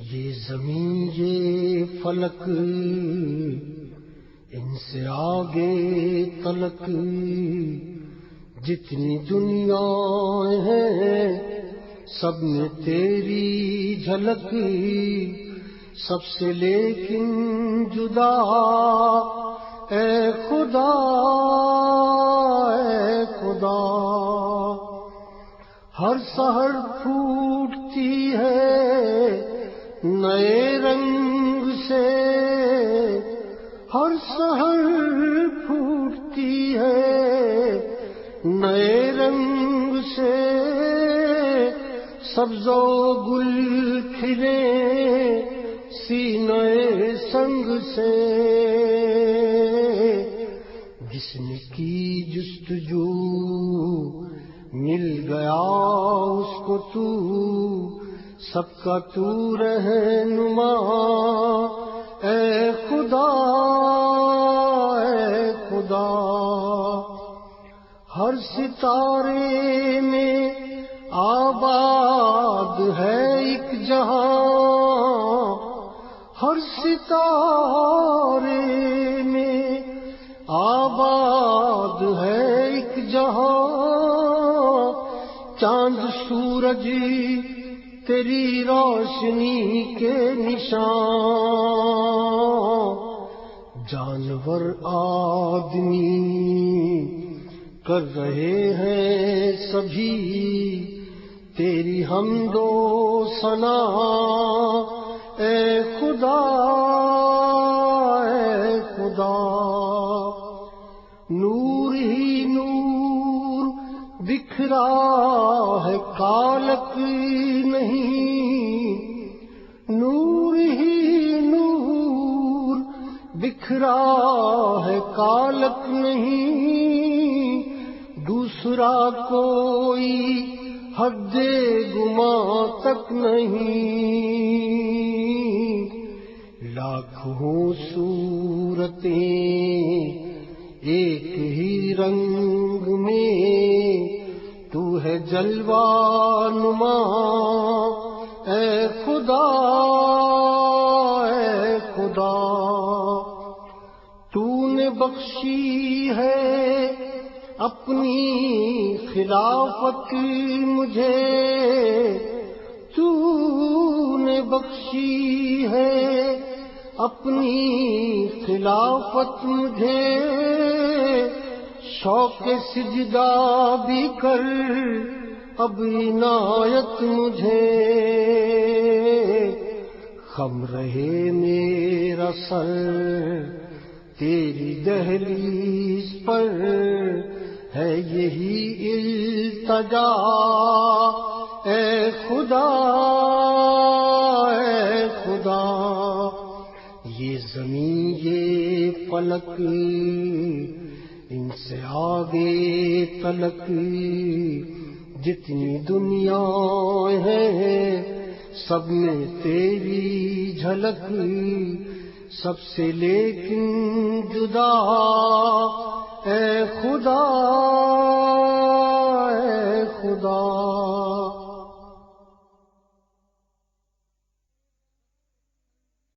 یہ زمین یہ فلک ان سے آگے تلک جتنی دنیا ہے سب میں تیری جھلک، سب سے لیکن جدا اے خدا، اے خدا۔ ہر سحر پھوٹتی ہے نئے رنگ سے، ہر سحر پھوٹتی ہے نئے رنگ سے، سبز و گل کھلے سینے سنگ سے۔ جس نے کی جستجو مل گیا اس کو تو، سب کا تو رہنما اے خدا، اے خدا۔ ہر ستارے میں آباد ہے ایک جہاں، ہر ستارے میں آباد ہے ایک جہاں، چاند سورج تیری روشنی کے نشان، جانور آدمی کر رہے ہیں سبھی تیری حمد و ثنا اے خدا، اے خدا۔ نور ہی نور بکھرا ہے کالک نہیں، نور ہی نور بکھرا ہے کالک نہیں، دوسرا کوئی حد گماں تک نہیں۔ لاکھوں صورتیں ایک ہی رنگ میں، تو ہے جلوہ نما اے خدا، اے خدا۔ تو نے بخشی ہے اپنی خلافت مجھے، تو نے بخشی ہے اپنی خلافت مجھے، شوق سجدہ بھی کر اب عنایت مجھے، خم رہے میرا سر تیری دہلیز پر، ہے یہی التجا اے خدا، اے خدا۔ یہ زمین یہ فلک ان سے آگے تلک جتنی دنیا ہے سب میں تیری جھلک، سب سے لیکن جدا اے خدا، اے خدا۔